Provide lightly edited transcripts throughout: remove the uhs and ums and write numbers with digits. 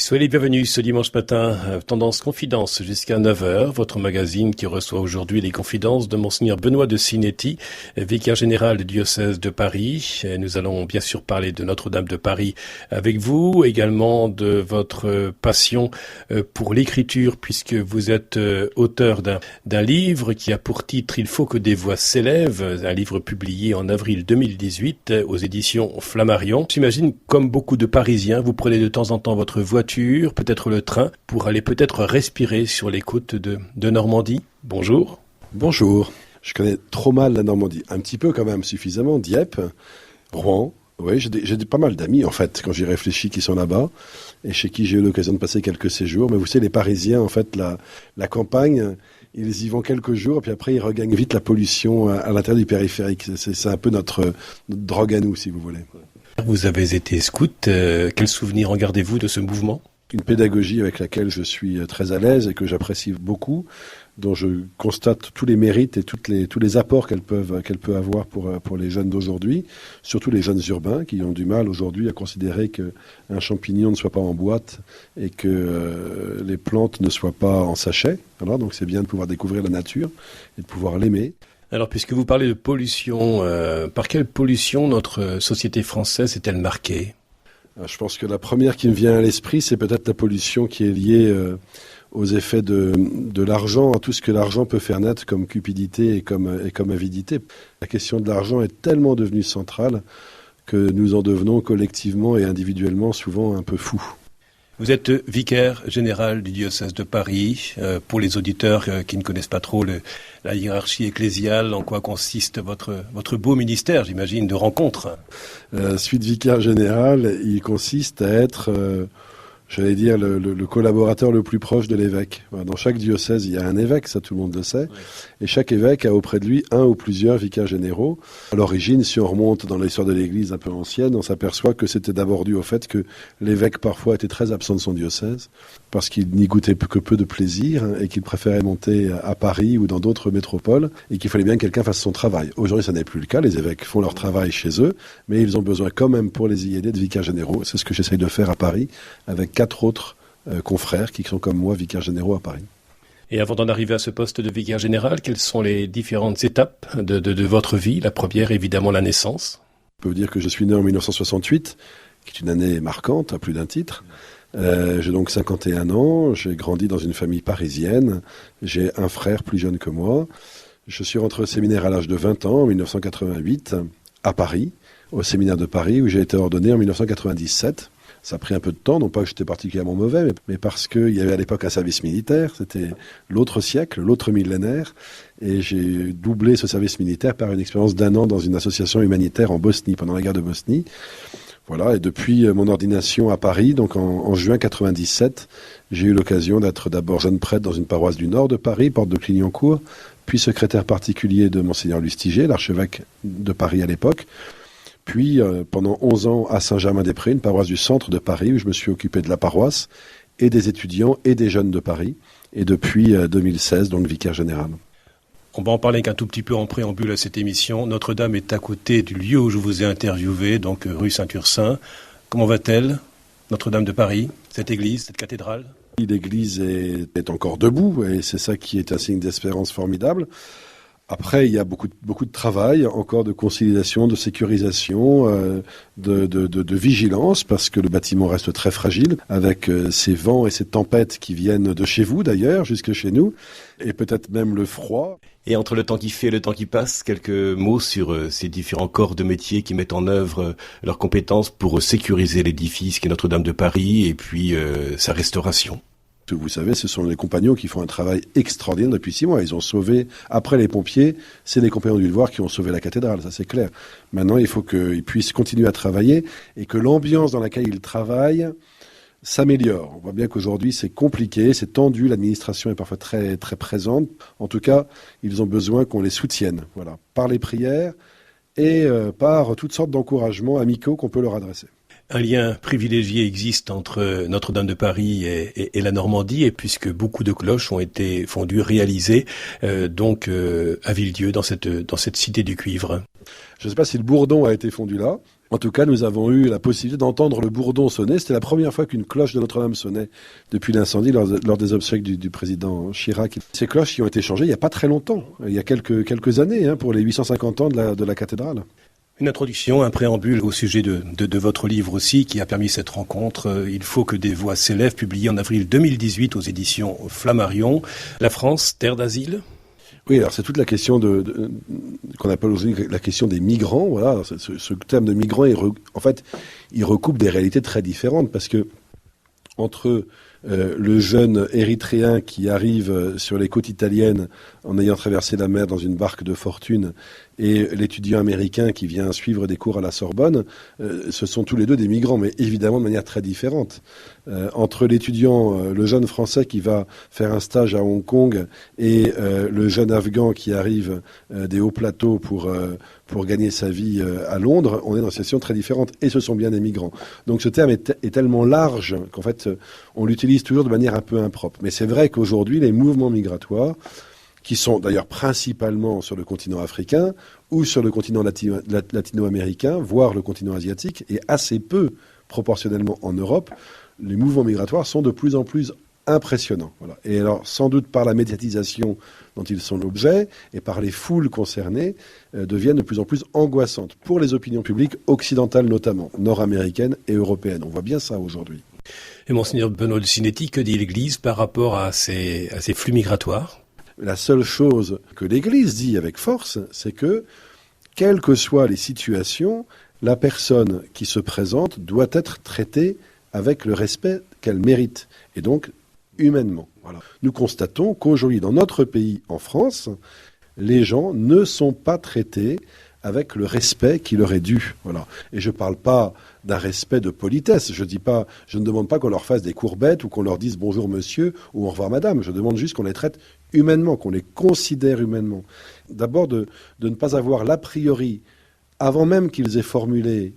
Soyez les bienvenus ce dimanche matin, Tendance Confidence jusqu'à 9h, votre magazine qui reçoit aujourd'hui les confidences de Monseigneur Benoît de Sinetti, vicaire général du diocèse de Paris. Et nous allons bien sûr parler de Notre-Dame de Paris avec vous, également de votre passion pour l'écriture, puisque vous êtes auteur d'un livre qui a pour titre « Il faut que des voix s'élèvent », un livre publié en avril 2018 aux éditions Flammarion. J'imagine, comme beaucoup de Parisiens, vous prenez de temps en temps votre voiture, peut-être le train, pour aller peut-être respirer sur les côtes de Normandie. Bonjour. Bonjour. Je connais trop mal la Normandie. Un petit peu quand même, suffisamment. Dieppe, Rouen. Oui, j'ai pas mal d'amis, en fait, quand j'y réfléchis, qui sont là-bas, et chez qui j'ai eu l'occasion de passer quelques séjours. Mais vous savez, les Parisiens, en fait, la campagne, ils y vont quelques jours, et puis après, ils regagnent vite la pollution à l'intérieur du périphérique. C'est un peu notre drogue à nous, si vous voulez. Vous avez été scout. Quel souvenir en gardez-vous de ce mouvement ? Une pédagogie avec laquelle je suis très à l'aise et que j'apprécie beaucoup, dont je constate tous les mérites et tous les apports qu'elle peut avoir pour les jeunes d'aujourd'hui, surtout les jeunes urbains qui ont du mal aujourd'hui à considérer qu'un champignon ne soit pas en boîte et que les plantes ne soient pas en sachet. Alors, donc c'est bien de pouvoir découvrir la nature et de pouvoir l'aimer. Alors, puisque vous parlez de pollution, par quelle pollution notre société française est-elle marquée ? Je pense que la première qui me vient à l'esprit, c'est peut-être la pollution qui est liée aux effets de l'argent, à tout ce que l'argent peut faire naître comme cupidité et comme avidité. La question de l'argent est tellement devenue centrale que nous en devenons collectivement et individuellement souvent un peu fous. Vous êtes vicaire général du diocèse de Paris. Pour les auditeurs qui ne connaissent pas trop la hiérarchie ecclésiale, en quoi consiste votre beau ministère, j'imagine, de rencontres ? Suite vicaire général, il consiste à être, j'allais dire, le collaborateur le plus proche de l'évêque. Dans chaque diocèse, il y a un évêque, ça tout le monde le sait, oui. Et chaque évêque a auprès de lui un ou plusieurs vicaires généraux. À l'origine, si on remonte dans l'histoire de l'Église un peu ancienne, on s'aperçoit que c'était d'abord dû au fait que l'évêque parfois était très absent de son diocèse, parce qu'il n'y goûtait que peu de plaisir et qu'il préférait monter à Paris ou dans d'autres métropoles et qu'il fallait bien que quelqu'un fasse son travail. Aujourd'hui, ça n'est plus le cas. Les évêques font leur travail chez eux, mais ils ont besoin quand même pour les y aider de vicaires généraux. C'est ce que j'essaye de faire à Paris avec 4 autres confrères qui sont comme moi vicaires généraux à Paris. Et avant d'en arriver à ce poste de vicaire général, quelles sont les différentes étapes de votre vie ? La première, évidemment, la naissance. Je peux vous dire que je suis né en 1968, qui est une année marquante à plus d'un titre. J'ai donc 51 ans, j'ai grandi dans une famille parisienne, j'ai un frère plus jeune que moi. Je suis rentré au séminaire à l'âge de 20 ans, en 1988, à Paris, au séminaire de Paris, où j'ai été ordonné en 1997. Ça a pris un peu de temps, non pas que j'étais particulièrement mauvais, mais parce qu'il y avait à l'époque un service militaire, c'était l'autre siècle, l'autre millénaire, et j'ai doublé ce service militaire par une expérience d'1 an dans une association humanitaire en Bosnie, pendant la guerre de Bosnie. Voilà, et depuis mon ordination à Paris, donc en juin 97, j'ai eu l'occasion d'être d'abord jeune prêtre dans une paroisse du nord de Paris, porte de Clignancourt, puis secrétaire particulier de Monseigneur Lustiger, l'archevêque de Paris à l'époque. Puis, pendant 11 ans, à Saint-Germain-des-Prés, une paroisse du centre de Paris, où je me suis occupé de la paroisse, et des étudiants et des jeunes de Paris. Et depuis 2016, donc vicaire général. On va en parler qu'un tout petit peu en préambule à cette émission. Notre-Dame est à côté du lieu où je vous ai interviewé, donc rue Saint-Ursin. Comment va-t-elle, Notre-Dame de Paris, cette église, cette cathédrale ? L'église est encore debout, et c'est ça qui est un signe d'espérance formidable. Après, il y a beaucoup de travail, encore de consolidation, de sécurisation, de vigilance, parce que le bâtiment reste très fragile, avec ces vents et ces tempêtes qui viennent de chez vous d'ailleurs, jusque chez nous, et peut-être même le froid. Et entre le temps qui fait et le temps qui passe, quelques mots sur ces différents corps de métier qui mettent en œuvre leurs compétences pour sécuriser l'édifice qui est Notre-Dame de Paris, et puis sa restauration. Vous savez, ce sont les compagnons qui font un travail extraordinaire depuis 6 mois. Ils ont sauvé, après les pompiers, c'est les compagnons du devoir qui ont sauvé la cathédrale, ça c'est clair. Maintenant, il faut qu'ils puissent continuer à travailler et que l'ambiance dans laquelle ils travaillent s'améliore. On voit bien qu'aujourd'hui c'est compliqué, c'est tendu, l'administration est parfois très, très présente. En tout cas, ils ont besoin qu'on les soutienne, voilà, par les prières et par toutes sortes d'encouragements amicaux qu'on peut leur adresser. Un lien privilégié existe entre Notre-Dame de Paris et la Normandie, et puisque beaucoup de cloches ont été fondues, réalisées, à Villedieu, dans cette cité du cuivre. Je ne sais pas si le bourdon a été fondu là, En tout cas, nous avons eu la possibilité d'entendre le bourdon sonner. C'était la première fois qu'une cloche de Notre-Dame sonnait depuis l'incendie lors des obsèques du président Chirac. Ces cloches qui ont été changées il n'y a pas très longtemps, il y a quelques années, pour les 850 ans de la cathédrale. Une introduction, un préambule au sujet de votre livre aussi, qui a permis cette rencontre. Il faut que des voix s'élèvent, publié en avril 2018 aux éditions Flammarion. La France, terre d'asile ? Oui, alors c'est toute la question qu'on appelle aujourd'hui la question des migrants. Voilà, ce terme de migrant, il recoupe des réalités très différentes parce que entre le jeune érythréen qui arrive sur les côtes italiennes en ayant traversé la mer dans une barque de fortune et l'étudiant américain qui vient suivre des cours à la Sorbonne, ce sont tous les deux des migrants, mais évidemment de manière très différente. Entre l'étudiant, le jeune français qui va faire un stage à Hong Kong et le jeune afghan qui arrive des hauts plateaux pour gagner sa vie à Londres, on est dans une situation très différente et ce sont bien des migrants. Donc ce terme est tellement large qu'en fait on l'utilise toujours de manière un peu impropre. Mais c'est vrai qu'aujourd'hui les mouvements migratoires, qui sont d'ailleurs principalement sur le continent africain ou sur le continent latino-américain, voire le continent asiatique, et assez peu proportionnellement en Europe, les mouvements migratoires sont de plus en plus impressionnants. Voilà. Et alors, sans doute par la médiatisation dont ils sont l'objet et par les foules concernées, deviennent de plus en plus angoissantes pour les opinions publiques occidentales notamment, nord-américaines et européennes. On voit bien ça aujourd'hui. Et Monseigneur Benoît de Sinetti, que dit l'Église par rapport à ces flux migratoires ? La seule chose que l'Église dit avec force, c'est que, quelles que soient les situations, la personne qui se présente doit être traitée avec le respect qu'elle mérite, et donc humainement. Voilà. Nous constatons qu'aujourd'hui, dans notre pays, en France, les gens ne sont pas traités avec le respect qui leur est dû. Voilà. Et je ne parle pas d'un respect de politesse. Je ne demande pas qu'on leur fasse des courbettes ou qu'on leur dise bonjour monsieur ou au revoir madame. Je demande juste qu'on les traite humainement, qu'on les considère humainement. D'abord de ne pas avoir l'a priori, avant même qu'ils aient formulé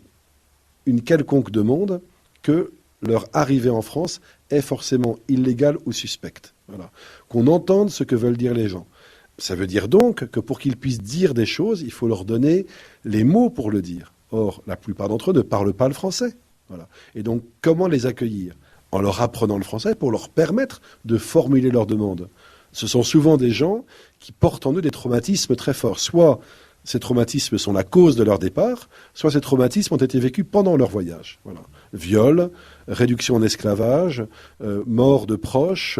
une quelconque demande, que leur arrivée en France est forcément illégale ou suspecte. Voilà. Qu'on entende ce que veulent dire les gens. Ça veut dire donc que pour qu'ils puissent dire des choses, il faut leur donner les mots pour le dire. Or, la plupart d'entre eux ne parlent pas le français. Voilà. Et donc, comment les accueillir ? En leur apprenant le français pour leur permettre de formuler leurs demandes. Ce sont souvent des gens qui portent en eux des traumatismes très forts. Soit ces traumatismes sont la cause de leur départ, soit ces traumatismes ont été vécus pendant leur voyage. Voilà. Viol, réduction en esclavage, mort de proches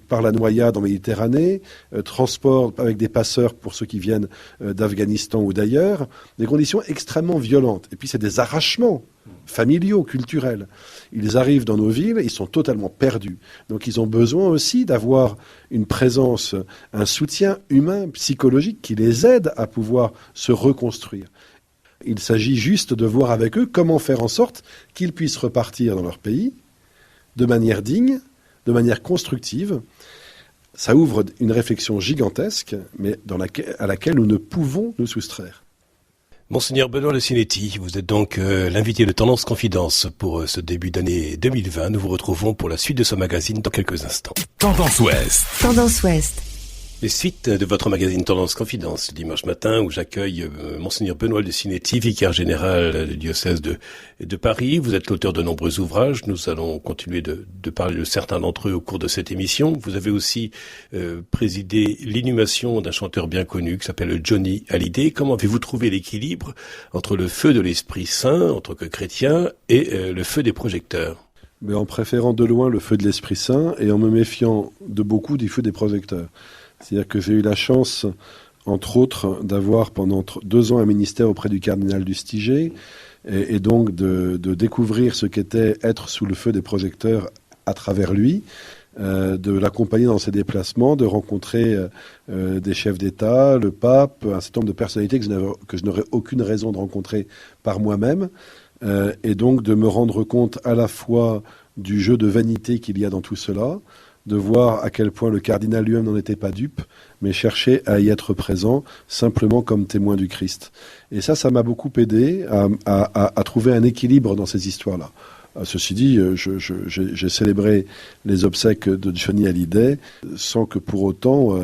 par la noyade en Méditerranée, transport avec des passeurs pour ceux qui viennent d'Afghanistan ou d'ailleurs, des conditions extrêmement violentes. Et puis c'est des arrachements familiaux, culturels. Ils arrivent dans nos villes, ils sont totalement perdus. Donc ils ont besoin aussi d'avoir une présence, un soutien humain, psychologique qui les aide à pouvoir se reconstruire. Il s'agit juste de voir avec eux comment faire en sorte qu'ils puissent repartir dans leur pays de manière digne, de manière constructive. Ça ouvre une réflexion gigantesque, mais à laquelle nous ne pouvons nous soustraire. Monseigneur Benoît de Sinetti, vous êtes donc l'invité de Tendance Confidence pour ce début d'année 2020. Nous vous retrouvons pour la suite de ce magazine dans quelques instants. Tendance Ouest. Tendance Ouest. Les suites de votre magazine Tendance Confidence, dimanche matin, où j'accueille Monseigneur Benoît de Sinetti, vicaire général du diocèse de Paris. Vous êtes l'auteur de nombreux ouvrages. Nous allons continuer de parler de certains d'entre eux au cours de cette émission. Vous avez aussi présidé l'inhumation d'un chanteur bien connu qui s'appelle Johnny Hallyday. Comment avez-vous trouvé l'équilibre entre le feu de l'Esprit Saint, en tant que chrétien, et le feu des projecteurs ? Mais en préférant de loin le feu de l'Esprit Saint et en me méfiant de beaucoup du feu des projecteurs. C'est-à-dire que j'ai eu la chance, entre autres, d'avoir pendant 2 ans un ministère auprès du cardinal Lustiger et donc de découvrir ce qu'était être sous le feu des projecteurs à travers lui, de l'accompagner dans ses déplacements, de rencontrer des chefs d'État, le pape, un certain nombre de personnalités que je n'aurais aucune raison de rencontrer par moi-même, et donc de me rendre compte à la fois du jeu de vanité qu'il y a dans tout cela, de voir à quel point le cardinal lui-même n'en était pas dupe, mais cherchait à y être présent simplement comme témoin du Christ. Et ça m'a beaucoup aidé à trouver un équilibre dans ces histoires-là. Ceci dit, j'ai célébré les obsèques de Johnny Hallyday sans que pour autant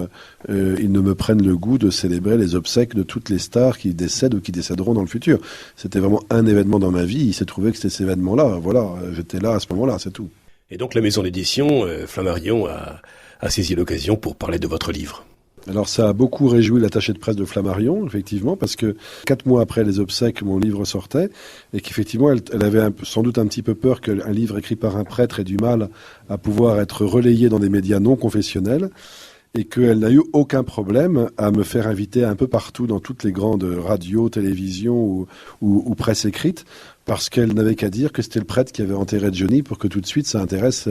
ils ne me prennent le goût de célébrer les obsèques de toutes les stars qui décèdent ou qui décéderont dans le futur. C'était vraiment un événement dans ma vie. Il s'est trouvé que c'était cet événement-là. Voilà, j'étais là à ce moment-là, c'est tout. Et donc la maison d'édition Flammarion a saisi l'occasion pour parler de votre livre. Alors ça a beaucoup réjoui l'attaché de presse de Flammarion, effectivement, parce que 4 mois après les obsèques, mon livre sortait, et qu'effectivement, elle avait sans doute un petit peu peur qu'un livre écrit par un prêtre ait du mal à pouvoir être relayé dans des médias non confessionnels, et qu'elle n'a eu aucun problème à me faire inviter un peu partout dans toutes les grandes radios, télévisions ou presse écrite, parce qu'elle n'avait qu'à dire que c'était le prêtre qui avait enterré Johnny pour que tout de suite ça intéresse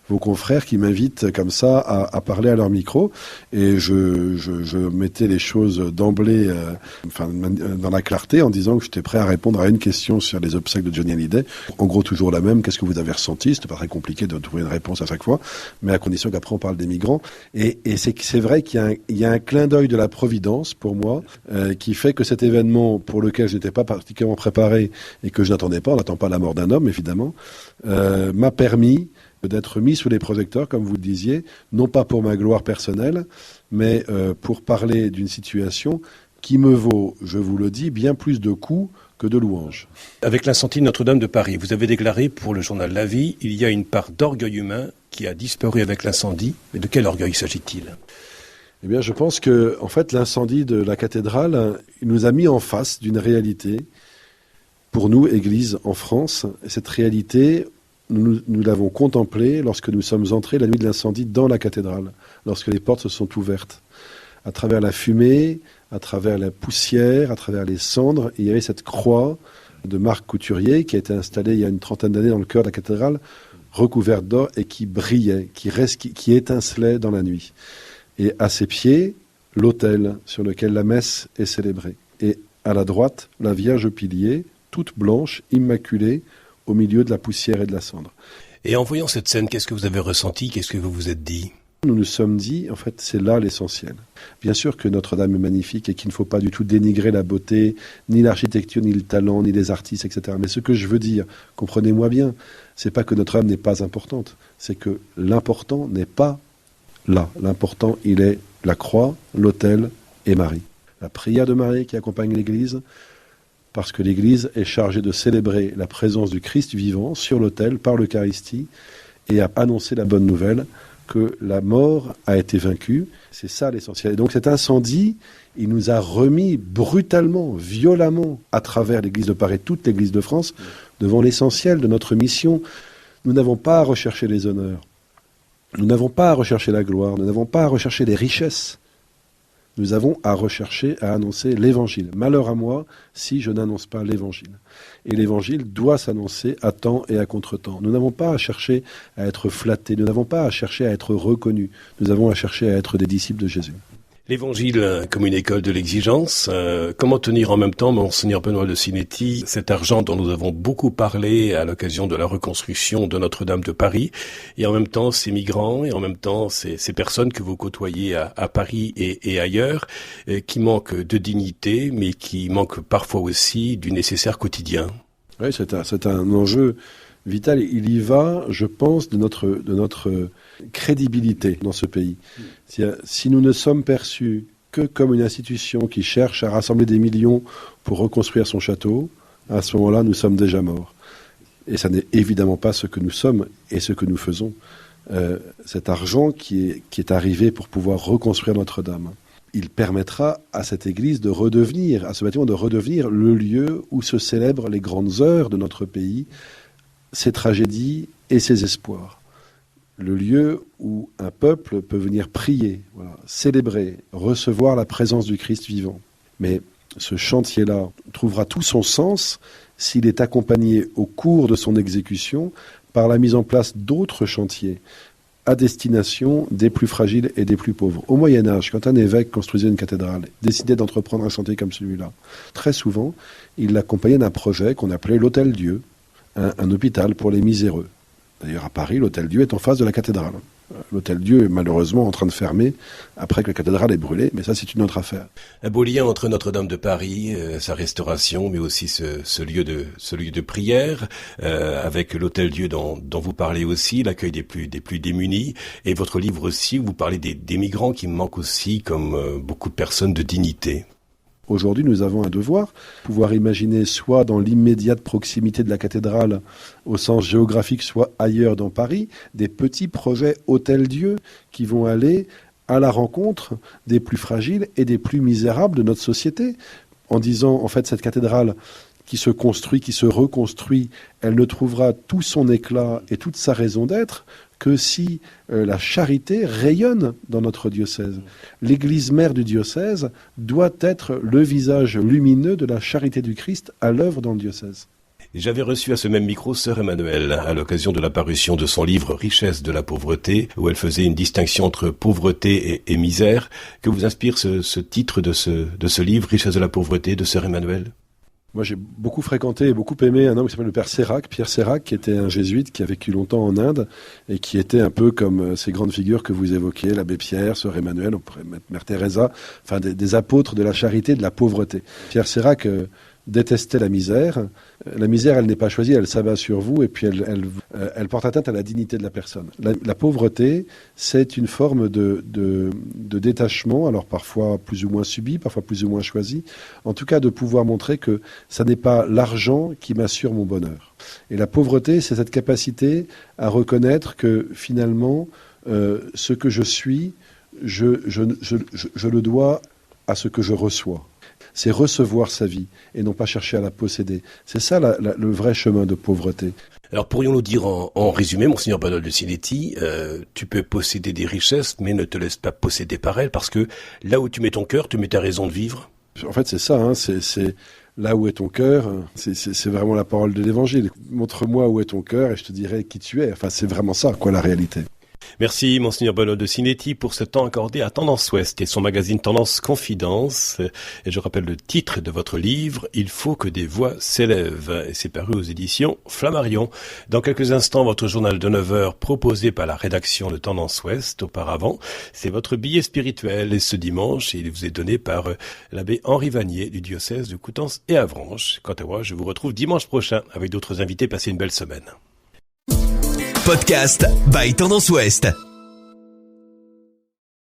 vos confrères qui m'invitent comme ça à parler à leur micro. Et je mettais les choses d'emblée dans la clarté en disant que j'étais prêt à répondre à une question sur les obsèques de Johnny Hallyday. En gros, toujours la même. Qu'est-ce que vous avez ressenti? C'était pas très compliqué de trouver une réponse à chaque fois, mais à condition qu'après on parle des migrants. Et c'est vrai qu'il y a un clin d'œil de la Providence pour moi qui fait que cet événement pour lequel je n'étais pas particulièrement préparé et que je n'attendais pas, on n'attend pas la mort d'un homme évidemment, m'a permis d'être mis sous les projecteurs, comme vous le disiez, non pas pour ma gloire personnelle, mais pour parler d'une situation qui me vaut, je vous le dis, bien plus de coups que de louanges. Avec l'incendie de Notre-Dame de Paris, vous avez déclaré pour le journal La Vie, il y a une part d'orgueil humain qui a disparu avec l'incendie. Mais de quel orgueil s'agit-il ? Eh bien, je pense que, en fait, l'incendie de la cathédrale, il nous a mis en face d'une réalité. Pour nous, Église en France, cette réalité, nous l'avons contemplée lorsque nous sommes entrés la nuit de l'incendie dans la cathédrale, lorsque les portes se sont ouvertes. À travers la fumée, à travers la poussière, à travers les cendres, il y avait cette croix de Marc Couturier qui a été installée il y a une trentaine d'années dans le cœur de la cathédrale, recouverte d'or et qui brillait, qui étincelait dans la nuit. Et à ses pieds, l'autel sur lequel la messe est célébrée. Et à la droite, la Vierge au pilier, toute blanche, immaculée, au milieu de la poussière et de la cendre. Et en voyant cette scène, qu'est-ce que vous avez ressenti ? Qu'est-ce que vous vous êtes dit ? Nous nous sommes dit, en fait, c'est là l'essentiel. Bien sûr que Notre-Dame est magnifique et qu'il ne faut pas du tout dénigrer la beauté, ni l'architecture, ni le talent, ni les artistes, etc. Mais ce que je veux dire, comprenez-moi bien, c'est pas que Notre-Dame n'est pas importante, c'est que l'important n'est pas là. L'important, il est la croix, l'autel et Marie. La prière de Marie qui accompagne l'Église, parce que l'Église est chargée de célébrer la présence du Christ vivant sur l'autel par l'Eucharistie et à annoncer la bonne nouvelle que la mort a été vaincue. C'est ça l'essentiel. Et donc cet incendie, il nous a remis brutalement, violemment, à travers l'Église de Paris, toute l'Église de France, devant l'essentiel de notre mission. Nous n'avons pas à rechercher les honneurs. Nous n'avons pas à rechercher la gloire. Nous n'avons pas à rechercher les richesses. Nous avons à rechercher, à annoncer l'Évangile. Malheur à moi si je n'annonce pas l'Évangile. Et l'Évangile doit s'annoncer à temps et à contre-temps. Nous n'avons pas à chercher à être flattés, nous n'avons pas à chercher à être reconnus. Nous avons à chercher à être des disciples de Jésus. L'Évangile comme une école de l'exigence. Comment tenir en même temps, Monseigneur Benoît de Sinetti, cet argent dont nous avons beaucoup parlé à l'occasion de la reconstruction de Notre-Dame de Paris, et en même temps ces migrants, et en même temps ces personnes que vous côtoyez à Paris et ailleurs, qui manquent de dignité, mais qui manquent parfois aussi du nécessaire quotidien. Oui, c'est un enjeu vital. Il y va, je pense, de notre crédibilité dans ce pays. Si nous ne sommes perçus que comme une institution qui cherche à rassembler des millions pour reconstruire son château, à ce moment-là, nous sommes déjà morts. Et ça n'est évidemment pas ce que nous sommes et ce que nous faisons. Cet argent qui est arrivé pour pouvoir reconstruire Notre-Dame, il permettra à cette église de redevenir, à ce bâtiment de redevenir le lieu où se célèbrent les grandes heures de notre pays, ses tragédies et ses espoirs. Le lieu où un peuple peut venir prier, célébrer, recevoir la présence du Christ vivant. Mais ce chantier-là trouvera tout son sens s'il est accompagné au cours de son exécution par la mise en place d'autres chantiers à destination des plus fragiles et des plus pauvres. Au Moyen-Âge, quand un évêque construisait une cathédrale, décidait d'entreprendre un chantier comme celui-là, très souvent, il l'accompagnait d'un projet qu'on appelait l'Hôtel-Dieu, un hôpital pour les miséreux. D'ailleurs, à Paris, l'Hôtel-Dieu est en face de la cathédrale. L'Hôtel-Dieu est malheureusement en train de fermer après que la cathédrale est brûlée, mais ça c'est une autre affaire. Un beau lien entre Notre-Dame de Paris, sa restauration, mais aussi ce lieu de prière, avec l'Hôtel-Dieu dont vous parlez aussi, l'accueil des plus démunis, et votre livre aussi où vous parlez des migrants qui manquent aussi, comme beaucoup de personnes, de dignité. Aujourd'hui, nous avons un devoir, pouvoir imaginer soit dans l'immédiate proximité de la cathédrale, au sens géographique, soit ailleurs dans Paris, des petits projets Hôtel-Dieu qui vont aller à la rencontre des plus fragiles et des plus misérables de notre société, en disant, en fait, cette cathédrale qui se construit, qui se reconstruit, elle ne trouvera tout son éclat et toute sa raison d'être que si la charité rayonne dans notre diocèse. L'Église mère du diocèse doit être le visage lumineux de la charité du Christ à l'œuvre dans le diocèse. J'avais reçu à ce même micro Sœur Emmanuelle à l'occasion de la parution de son livre Richesse de la pauvreté, où elle faisait une distinction entre pauvreté et misère. Que vous inspire ce titre de ce livre, Richesse de la pauvreté, de Sœur Emmanuelle ? Moi, j'ai beaucoup fréquenté et beaucoup aimé un homme qui s'appelle le Père Sérac, Pierre Sérac, qui était un jésuite qui a vécu longtemps en Inde et qui était un peu comme ces grandes figures que vous évoquiez, l'abbé Pierre, Sœur Emmanuelle, on pourrait mettre Mère Teresa, enfin des apôtres de la charité, de la pauvreté. Pierre Sérac détestait la misère. La misère, elle n'est pas choisie, elle s'abat sur vous et puis elle porte atteinte à la dignité de la personne. La pauvreté, c'est une forme de détachement, alors parfois plus ou moins subi, parfois plus ou moins choisi, en tout cas de pouvoir montrer que ça n'est pas l'argent qui m'assure mon bonheur. Et la pauvreté, c'est cette capacité à reconnaître que finalement, ce que je suis, je le dois à ce que je reçois. C'est recevoir sa vie et non pas chercher à la posséder. C'est ça le vrai chemin de pauvreté. Alors pourrions-nous dire en résumé, Monseigneur Bonhomme de Sinetti, tu peux posséder des richesses, mais ne te laisse pas posséder par elles, parce que là où tu mets ton cœur, tu mets ta raison de vivre. En fait, c'est ça, c'est là où est ton cœur, c'est vraiment la parole de l'Évangile. Montre-moi où est ton cœur et je te dirai qui tu es. Enfin, c'est vraiment ça, la réalité. Merci, Monseigneur Bonhomme de Sinetti, pour ce temps accordé à Tendance Ouest et son magazine Tendance Confidence. Et je rappelle le titre de votre livre, Il faut que des voix s'élèvent. Et c'est paru aux éditions Flammarion. Dans quelques instants, votre journal de 9h proposé par la rédaction de Tendance Ouest auparavant. C'est votre billet spirituel. Et ce dimanche, il vous est donné par l'abbé Henri Vanier du diocèse de Coutances et Avranches. Quant à moi, je vous retrouve dimanche prochain avec d'autres invités. Passez une belle semaine. Podcast by Tendance Ouest.